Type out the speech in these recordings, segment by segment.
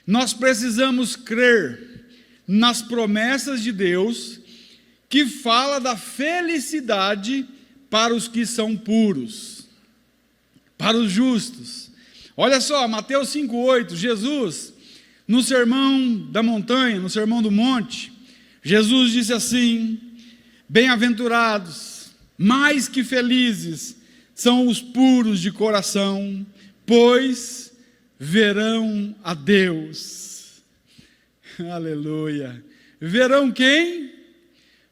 Nós precisamos crer nas promessas de Deus, que fala da felicidade para os que são puros, para os justos. Olha só, Mateus 5,8, Jesus, no sermão da montanha, no sermão do monte, Jesus disse assim: bem-aventurados, mais que felizes, são os puros de coração, pois verão a Deus. Aleluia. Verão quem?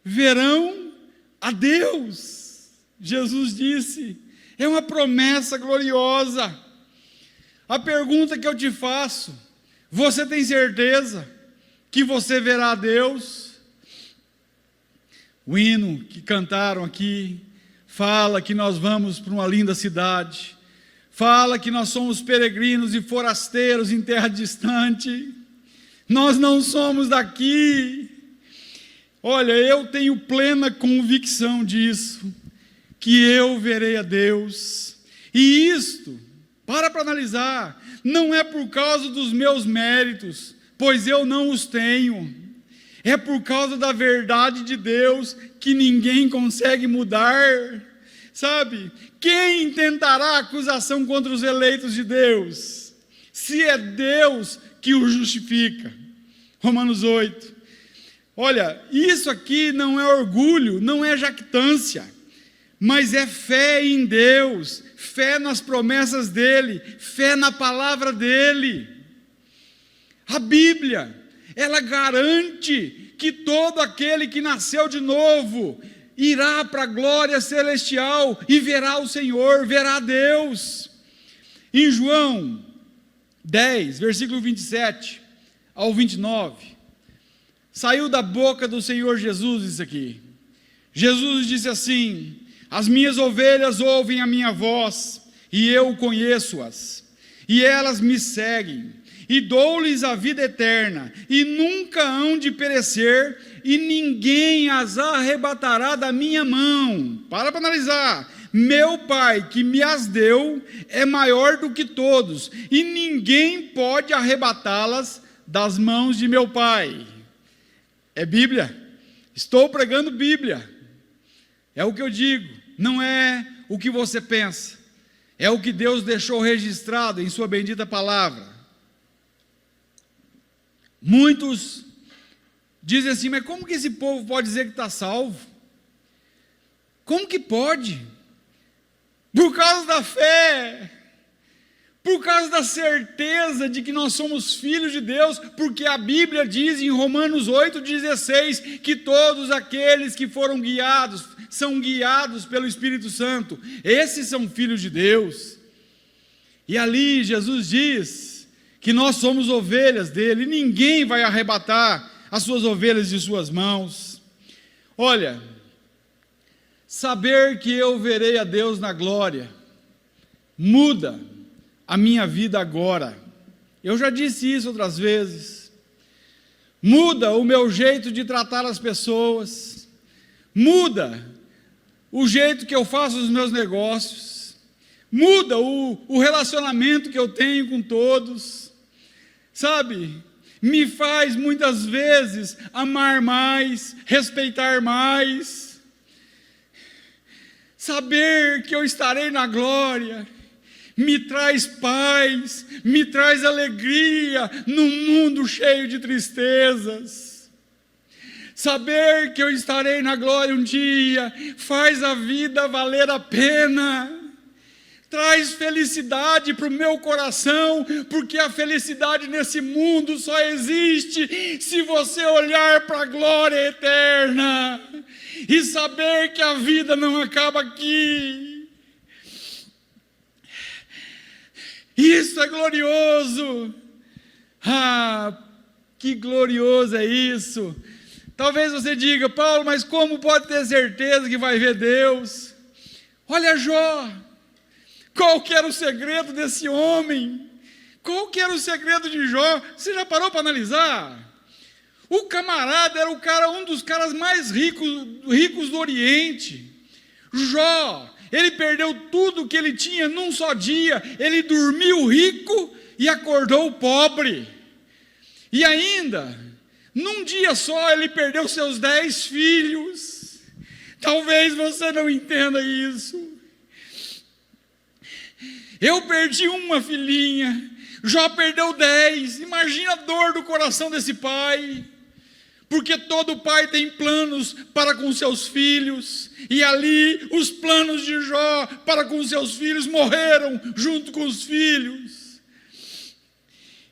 Verão a Deus. Jesus disse, é uma promessa gloriosa. A pergunta que eu te faço: você tem certeza que você verá a Deus? O hino que cantaram aqui fala que nós vamos para uma linda cidade, fala que nós somos peregrinos e forasteiros em terra distante. Nós não somos daqui. Olha, eu tenho plena convicção disso, que eu verei a Deus. E isto, para analisar, não é por causa dos meus méritos, pois eu não os tenho. É por causa da verdade de Deus, que ninguém consegue mudar. Sabe? Quem intentará acusação contra os eleitos de Deus, se é Deus que o justifica? Romanos 8. Olha, isso aqui não é orgulho, não é jactância, mas é fé em Deus, fé nas promessas dEle, fé na palavra dEle. A Bíblia, ela garante que todo aquele que nasceu de novo irá para a glória celestial e verá o Senhor, verá Deus. Em João 10, versículo 27 ao 29, saiu da boca do Senhor Jesus isso aqui. Jesus disse assim: as minhas ovelhas ouvem a minha voz, e eu conheço-as, e elas me seguem, e dou-lhes a vida eterna, e nunca hão de perecer, e ninguém as arrebatará da minha mão. Para analisar. Meu Pai que me as deu é maior do que todos, e ninguém pode arrebatá-las das mãos de meu Pai. É Bíblia. Estou pregando Bíblia. É o que eu digo, não é o que você pensa. É o que Deus deixou registrado em sua bendita palavra. Muitos dizem assim: mas como que esse povo pode dizer que está salvo? Como que pode? Por causa da fé, por causa da certeza de que nós somos filhos de Deus, porque a Bíblia diz em Romanos 8,16, que todos aqueles que foram guiados, são guiados pelo Espírito Santo, esses são filhos de Deus. E ali Jesus diz que nós somos ovelhas dele, e ninguém vai arrebatar as suas ovelhas de suas mãos. Olha, saber que eu verei a Deus na glória muda a minha vida agora. Eu já disse isso outras vezes. Muda o meu jeito de tratar as pessoas, muda o jeito que eu faço os meus negócios, muda o relacionamento que eu tenho com todos, sabe? Me faz muitas vezes amar mais, respeitar mais, saber que eu estarei na glória, me traz paz, me traz alegria num mundo cheio de tristezas. Saber que eu estarei na glória um dia faz a vida valer a pena, traz felicidade para o meu coração, porque a felicidade nesse mundo só existe se você olhar para a glória eterna e saber que a vida não acaba aqui. Isso é glorioso. Ah, que glorioso é isso. Talvez você diga: Paulo, mas como pode ter certeza que vai ver Deus? Olha Jó, qual que era o segredo desse homem? Qual que era o segredo de Jó? Você já parou para analisar? O camarada era um dos caras mais ricos do Oriente. Jó, ele perdeu tudo que ele tinha num só dia. Ele dormiu rico e acordou pobre. E ainda, num dia só, ele perdeu seus 10 filhos. Talvez você não entenda isso. Eu perdi uma filhinha, Jó perdeu 10. Imagina a dor do coração desse pai. Porque todo pai tem planos para com seus filhos, e ali os planos de Jó para com seus filhos morreram junto com os filhos.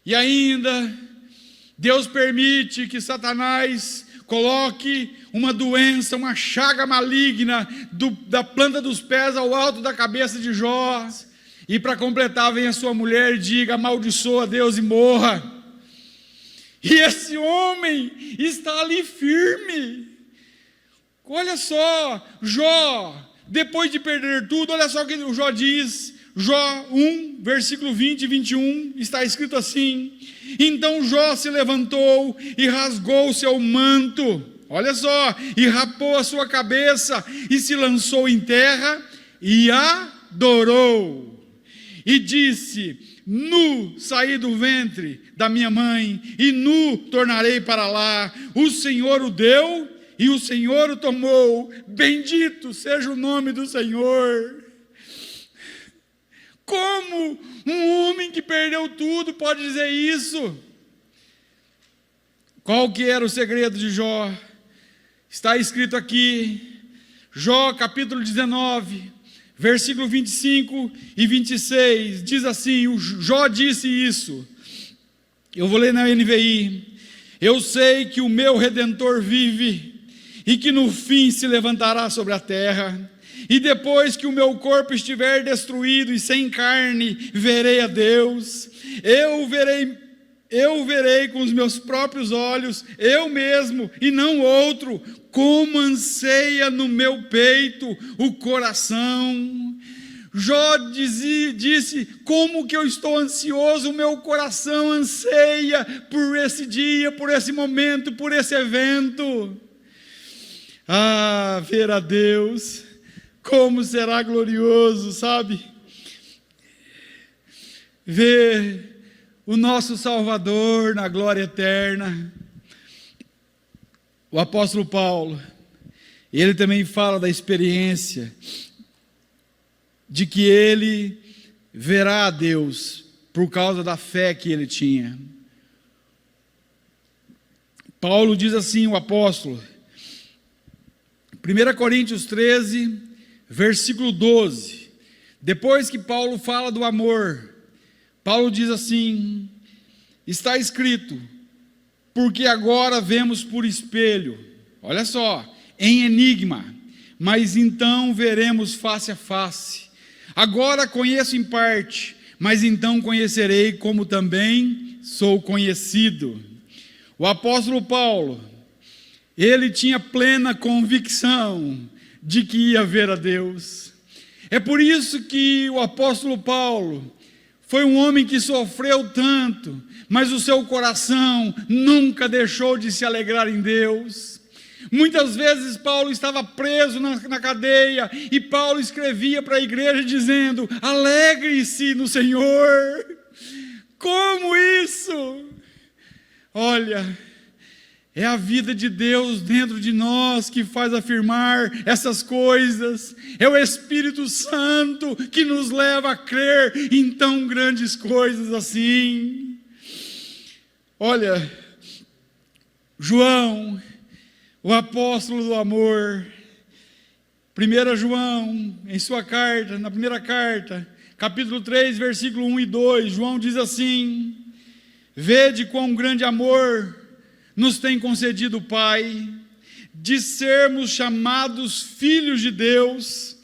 E ainda, Deus permite que Satanás coloque uma doença, uma chaga maligna da planta dos pés ao alto da cabeça de Jó, e para completar vem a sua mulher e diga: amaldiçoa Deus e morra. E esse homem está ali firme. Olha só, Jó, depois de perder tudo, olha só o que o Jó diz. Jó 1, versículo 20 e 21, está escrito assim: então Jó se levantou e rasgou o seu manto, olha só, e rapou a sua cabeça, e se lançou em terra, e adorou. E disse: nu saí do ventre da minha mãe, e nu tornarei para lá. O Senhor o deu, e o Senhor o tomou. Bendito seja o nome do Senhor. Como um homem que perdeu tudo pode dizer isso? Qual que era o segredo de Jó? Está escrito aqui, Jó capítulo 19, versículo 25 e 26, diz assim, o Jó disse isso, eu vou ler na NVI: eu sei que o meu Redentor vive, e que no fim se levantará sobre a terra, e depois que o meu corpo estiver destruído e sem carne, verei a Deus. Eu verei com os meus próprios olhos, eu mesmo e não outro, como anseia no meu peito o coração. Jó disse: como que eu estou ansioso, o meu coração anseia por esse dia, por esse momento, por esse evento. Ah, ver a Deus, como será glorioso, sabe? Ver o nosso Salvador na glória eterna. O apóstolo Paulo, ele também fala da experiência de que ele verá a Deus por causa da fé que ele tinha. Paulo diz assim, o apóstolo, 1 Coríntios 13, versículo 12, depois que Paulo fala do amor, Paulo diz assim: está escrito, porque agora vemos por espelho, olha só, em enigma, mas então veremos face a face. Agora conheço em parte, mas então conhecerei como também sou conhecido. O apóstolo Paulo, ele tinha plena convicção de que ia ver a Deus. É por isso que o apóstolo Paulo foi um homem que sofreu tanto, mas o seu coração nunca deixou de se alegrar em Deus. Muitas vezes Paulo estava preso na cadeia, e Paulo escrevia para a igreja dizendo: alegre-se no Senhor. Como isso? Olha, é a vida de Deus dentro de nós que faz afirmar essas coisas. É o Espírito Santo que nos leva a crer em tão grandes coisas assim. Olha, João, o apóstolo do amor, 1 João, em sua carta, na primeira carta, capítulo 3, versículo 1 e 2, João diz assim: vede quão grande amor nos tem concedido o Pai, de sermos chamados filhos de Deus.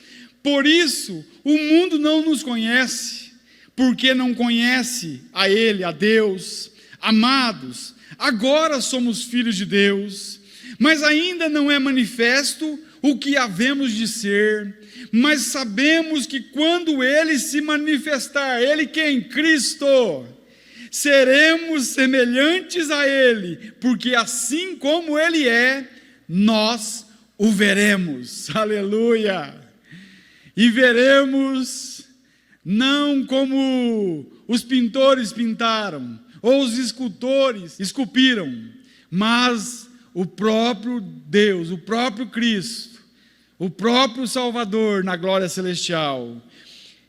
Por isso o mundo não nos conhece, porque não conhece a Ele, a Deus. Amados, agora somos filhos de Deus, mas ainda não é manifesto o que havemos de ser, mas sabemos que quando Ele se manifestar, Ele quem? Cristo, seremos semelhantes a Ele, porque assim como Ele é, nós o veremos. Aleluia! E veremos não como os pintores pintaram, ou os escultores esculpiram, mas o próprio Deus, o próprio Cristo, o próprio Salvador na glória celestial.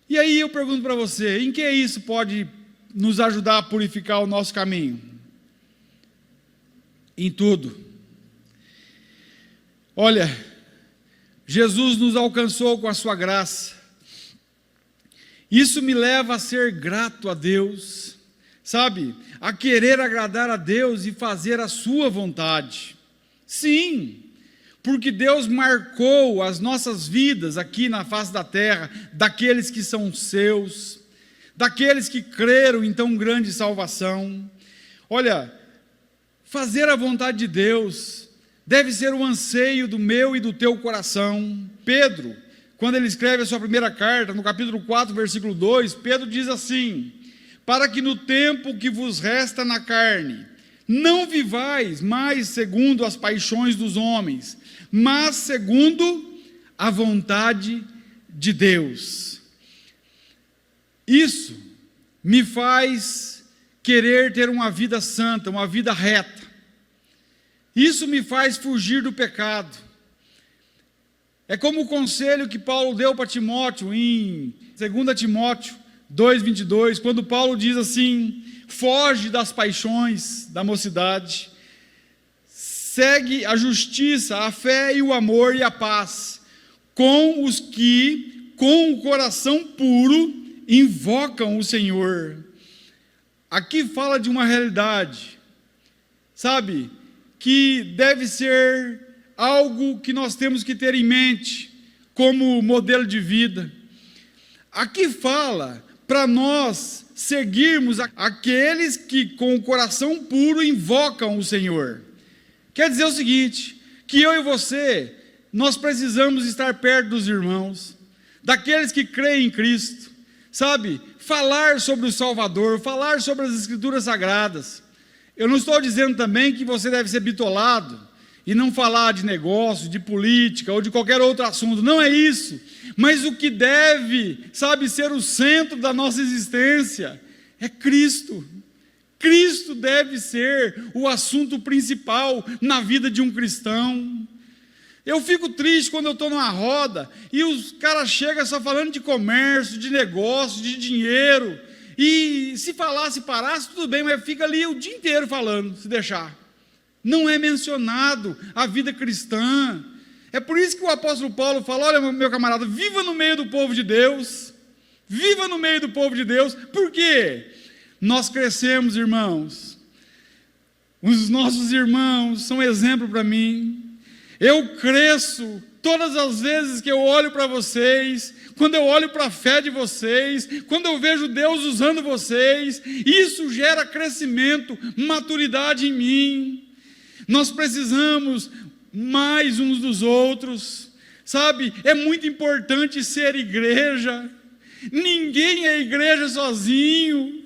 E aí eu pergunto para você, em que isso pode nos ajudar a purificar o nosso caminho? Em tudo. Olha, Jesus nos alcançou com a sua graça. Isso me leva a ser grato a Deus, sabe? A querer agradar a Deus e fazer a sua vontade. Sim, porque Deus marcou as nossas vidas aqui na face da terra, daqueles que são seus, daqueles que creram em tão grande salvação. Olha, fazer a vontade de Deus deve ser o anseio do meu e do teu coração. Pedro, quando ele escreve a sua primeira carta, no capítulo 4, versículo 2, Pedro diz assim: para que no tempo que vos resta na carne, não vivais mais segundo as paixões dos homens, mas segundo a vontade de Deus. Isso me faz querer ter uma vida santa, uma vida reta. Isso me faz fugir do pecado. É como o conselho que Paulo deu para Timóteo em 2 Timóteo 2,22, quando Paulo diz assim: foge das paixões da mocidade, segue a justiça, a fé e o amor e a paz, com os que, com o coração puro, invocam o Senhor. Aqui fala de uma realidade, sabe, que deve ser algo que nós temos que ter em mente como modelo de vida. Aqui fala para nós seguirmos aqueles que com o coração puro invocam o Senhor. Quer dizer o seguinte, que eu e você, nós precisamos estar perto dos irmãos, daqueles que creem em Cristo, sabe, falar sobre o Salvador, falar sobre as Escrituras Sagradas. Eu não estou dizendo também que você deve ser bitolado e não falar de negócio, de política ou de qualquer outro assunto, não é isso. Mas o que deve, sabe, ser o centro da nossa existência é Cristo. Cristo deve ser o assunto principal na vida de um cristão. Eu fico triste quando eu estou numa roda e os caras chegam só falando de comércio, de negócio, de dinheiro. E se falasse, parasse, tudo bem, mas fica ali o dia inteiro falando, se deixar. Não é mencionado a vida cristã. É por isso que o apóstolo Paulo fala: olha, meu camarada, viva no meio do povo de Deus. Viva no meio do povo de Deus. Por quê? Nós crescemos, irmãos. Os nossos irmãos são exemplo para mim. Eu cresço todas as vezes que eu olho para vocês, quando eu olho para a fé de vocês, quando eu vejo Deus usando vocês, isso gera crescimento, maturidade em mim. Nós precisamos mais uns dos outros, sabe? É muito importante ser igreja. Ninguém é igreja sozinho.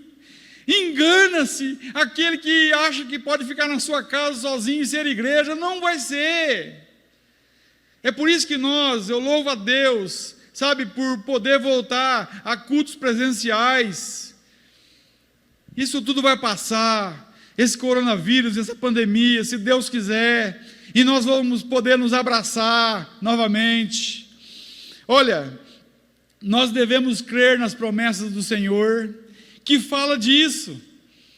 Engana-se aquele que acha que pode ficar na sua casa sozinho e ser igreja. Não vai ser. É por isso que eu louvo a Deus, sabe, por poder voltar a cultos presenciais. Isso tudo vai passar, esse coronavírus, essa pandemia, se Deus quiser, e nós vamos poder nos abraçar novamente. Olha, nós devemos crer nas promessas do Senhor, que fala disso,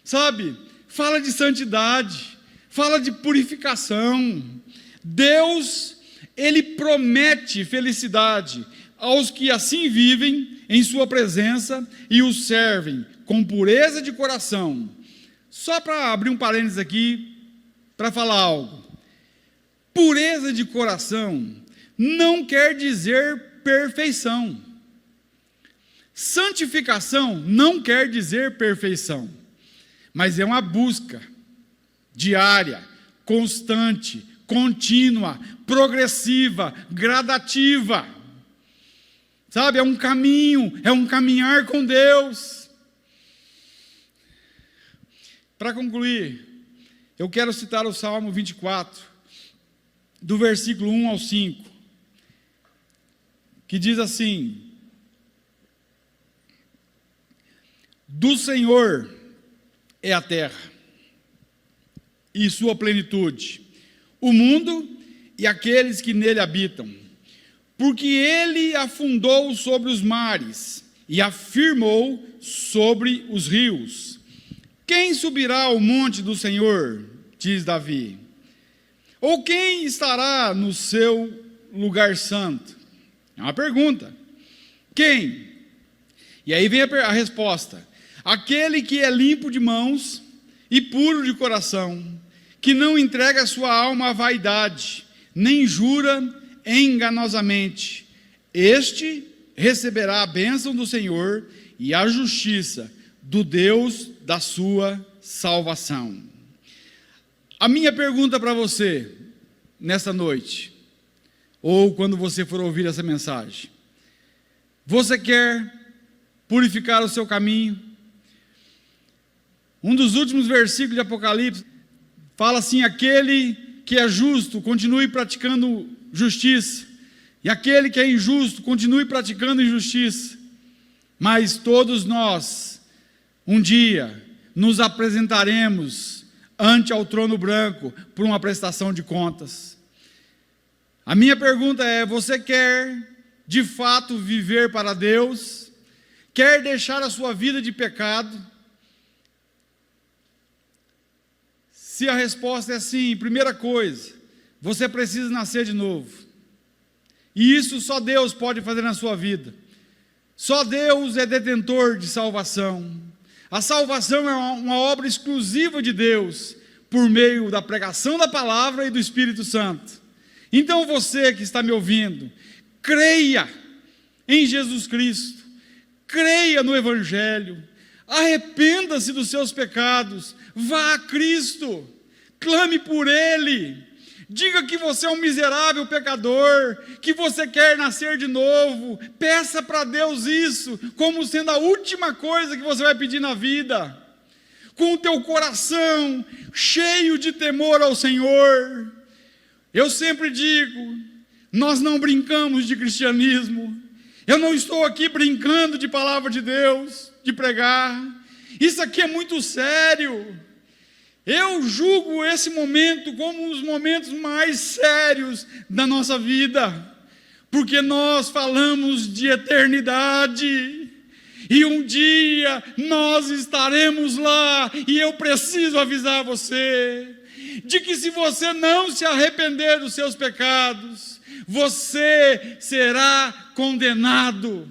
sabe, fala de santidade, fala de purificação. Deus, Ele promete felicidade aos que assim vivem em sua presença e o servem com pureza de coração. Só para abrir um parênteses aqui, para falar algo. Pureza de coração não quer dizer perfeição. Santificação não quer dizer perfeição, mas é uma busca diária, constante, contínua, progressiva, gradativa. Sabe, é um caminho, é um caminhar com Deus. Para concluir, eu quero citar o Salmo 24, do versículo 1 ao 5, que diz assim: do Senhor é a terra e sua plenitude, o mundo e aqueles que nele habitam. Porque ele afundou sobre os mares e afirmou sobre os rios. Quem subirá ao monte do Senhor, diz Davi? Ou quem estará no seu lugar santo? É uma pergunta. Quem? E aí vem a resposta. Aquele que é limpo de mãos e puro de coração, que não entrega a sua alma à vaidade, nem jura enganosamente. Este receberá a bênção do Senhor e a justiça do Deus da sua salvação. A minha pergunta para você, nesta noite, ou quando você for ouvir essa mensagem: você quer purificar o seu caminho? Um dos últimos versículos de Apocalipse fala assim: aquele que é justo, continue praticando justiça, e aquele que é injusto, continue praticando injustiça. Mas todos nós, um dia, nos apresentaremos ante ao trono branco por uma prestação de contas. A minha pergunta é: você quer de fato viver para Deus? Quer deixar a sua vida de pecado? Se a resposta é sim, primeira coisa, você precisa nascer de novo. E isso só Deus pode fazer na sua vida. Só Deus é detentor de salvação. A salvação é uma obra exclusiva de Deus, por meio da pregação da palavra e do Espírito Santo. Então você que está me ouvindo, creia em Jesus Cristo, creia no Evangelho, arrependa-se dos seus pecados, vá a Cristo, clame por Ele, diga que você é um miserável pecador, que você quer nascer de novo, peça para Deus isso, como sendo a última coisa que você vai pedir na vida, com o teu coração cheio de temor ao Senhor. Eu sempre digo, nós não brincamos de cristianismo, eu não estou aqui brincando de palavra de Deus, de pregar, isso aqui é muito sério. Eu julgo esse momento como um dos momentos mais sérios da nossa vida, porque nós falamos de eternidade, e um dia nós estaremos lá, e eu preciso avisar você, de que se você não se arrepender dos seus pecados, você será condenado.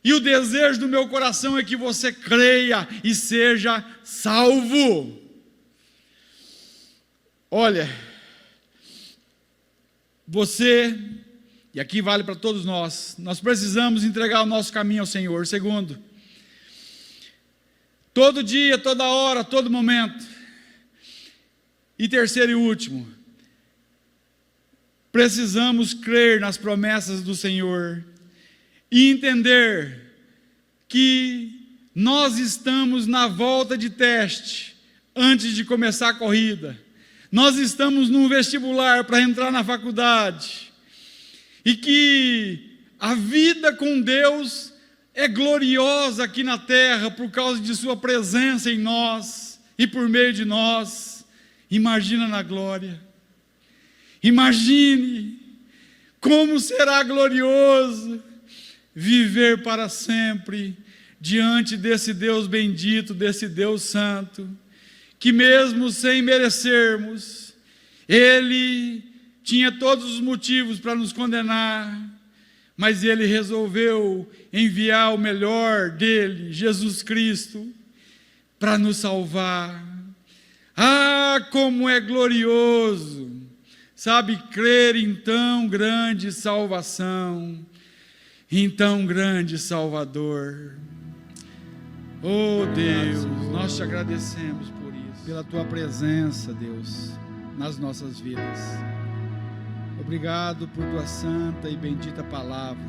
E o desejo do meu coração é que você creia e seja salvo. Olha, você, e aqui vale para todos nós precisamos entregar o nosso caminho ao Senhor. Segundo, todo dia, toda hora, todo momento. E terceiro e último, precisamos crer nas promessas do Senhor e entender que nós estamos na volta de teste antes de começar a corrida. Nós estamos num vestibular para entrar na faculdade, e que a vida com Deus é gloriosa aqui na terra por causa de sua presença em nós e por meio de nós. Imagina na glória, imagine como será glorioso viver para sempre diante desse Deus bendito, desse Deus santo, que mesmo sem merecermos, Ele tinha todos os motivos para nos condenar, mas Ele resolveu enviar o melhor dEle, Jesus Cristo, para nos salvar. Ah, como é glorioso, sabe, crer em tão grande salvação, em tão grande Salvador. Oh Deus, nós te agradecemos por isso, pela tua presença, Deus, nas nossas vidas. Obrigado por tua santa e bendita palavra.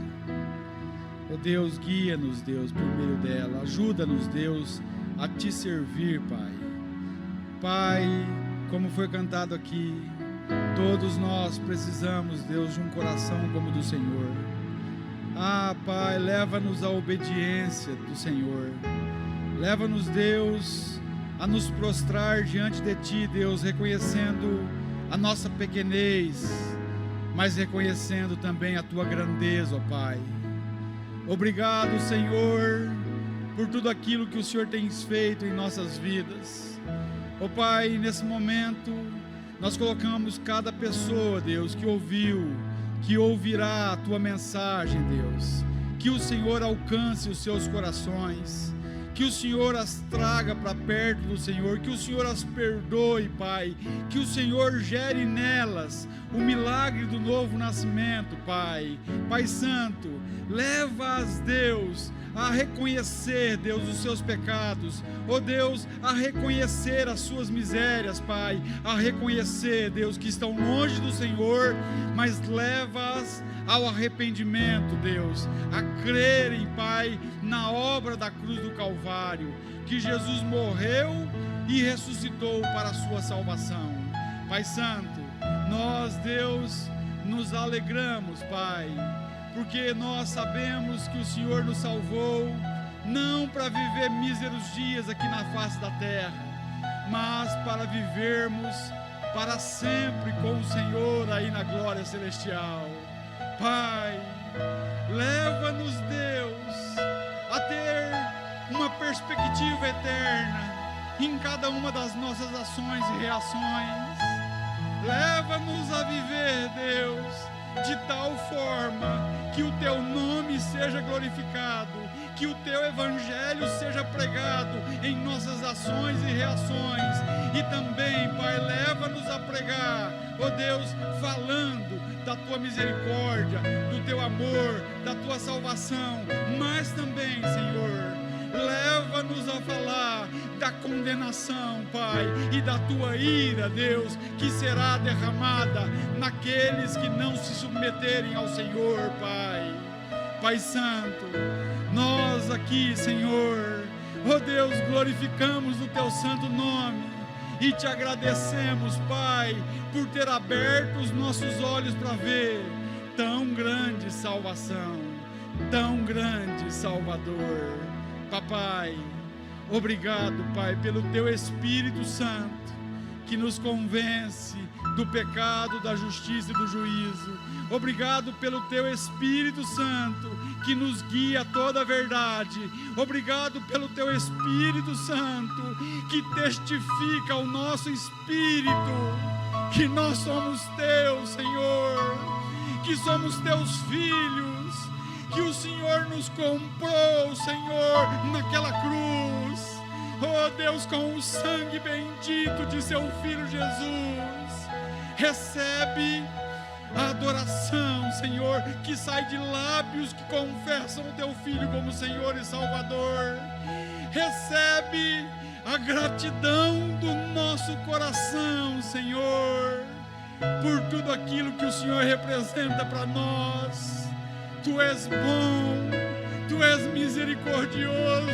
Oh Deus, guia-nos, Deus, por meio dela. Ajuda-nos, Deus, a te servir, Pai. Pai, como foi cantado aqui, todos nós precisamos, Deus, de um coração como o do Senhor. Ah, Pai, leva-nos à obediência do Senhor. Leva-nos, Deus, a nos prostrar diante de Ti, Deus, reconhecendo a nossa pequenez, mas reconhecendo também a Tua grandeza, ó Pai. Obrigado, Senhor, por tudo aquilo que o Senhor tem feito em nossas vidas. Ó Pai, nesse momento, nós colocamos cada pessoa, Deus, que ouviu, que ouvirá a Tua mensagem, Deus. Que o Senhor alcance os seus corações, que o Senhor as traga para perto do Senhor, que o Senhor as perdoe, Pai, que o Senhor gere nelas o milagre do novo nascimento, Pai. Pai Santo, leva-as, Deus, a reconhecer, Deus, os seus pecados, ó Deus, a reconhecer as suas misérias, Pai, a reconhecer, Deus, que estão longe do Senhor, mas leva-as ao arrependimento, Deus, a crerem, Pai, na obra da cruz do Calvário, que Jesus morreu e ressuscitou para a sua salvação. Pai Santo, nós, Deus, nos alegramos, Pai, porque nós sabemos que o Senhor nos salvou, não para viver míseros dias aqui na face da terra, mas para vivermos para sempre com o Senhor aí na glória celestial. Pai, leva-nos, Deus, a ter uma perspectiva eterna em cada uma das nossas ações e reações. Leva-nos a viver, Deus, de tal forma que o Teu nome seja glorificado, que o Teu Evangelho seja pregado em nossas ações e reações. E também, Pai, leva-nos a pregar, ó Deus, falando da Tua misericórdia, do Teu amor, da Tua salvação, mas também, Senhor, leva-nos a falar da condenação, Pai, e da Tua ira, Deus, que será derramada naqueles que não se submeterem ao Senhor, Pai. Pai Santo, nós aqui, Senhor, ó Deus, glorificamos o Teu santo nome e Te agradecemos, Pai, por ter aberto os nossos olhos para ver tão grande salvação, tão grande Salvador. Papai, obrigado, Pai, pelo Teu Espírito Santo, que nos convence do pecado, da justiça e do juízo. Obrigado pelo Teu Espírito Santo, que nos guia a toda a verdade. Obrigado pelo Teu Espírito Santo, que testifica ao nosso espírito que nós somos Teus, Senhor, que somos Teus filhos, que o Senhor nos comprou, Senhor, naquela cruz, oh Deus, com o sangue bendito de Seu Filho Jesus. Recebe a adoração, Senhor, que sai de lábios que confessam o Teu Filho como Senhor e Salvador. Recebe a gratidão do nosso coração, Senhor, por tudo aquilo que o Senhor representa para nós. Tu és bom, Tu és misericordioso,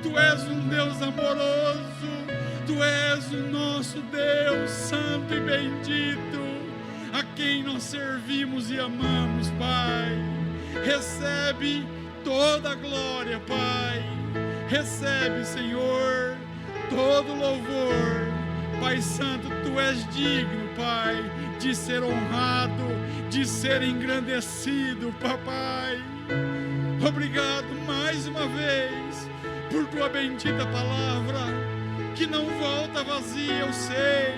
Tu és um Deus amoroso, Tu és o nosso Deus santo e bendito, a quem nós servimos e amamos, Pai. Recebe toda a glória, Pai. Recebe, Senhor, todo louvor. Pai Santo, Tu és digno, Pai, de ser honrado, de ser engrandecido, Papai. Obrigado mais uma vez por Tua bendita palavra, que não volta vazia, eu sei,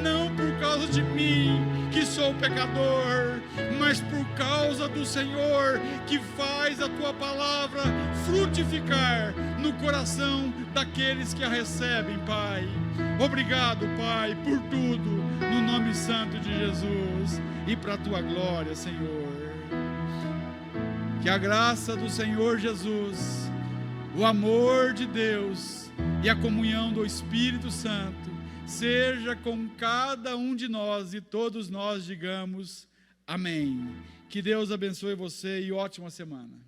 não por causa de mim, que sou pecador, mas por causa do Senhor, que faz a Tua palavra frutificar no coração daqueles que a recebem, Pai. Obrigado, Pai, por tudo, no nome santo de Jesus, e para a Tua glória, Senhor. Que a graça do Senhor Jesus, o amor de Deus e a comunhão do Espírito Santo seja com cada um de nós, e todos nós digamos amém. Que Deus abençoe você e ótima semana.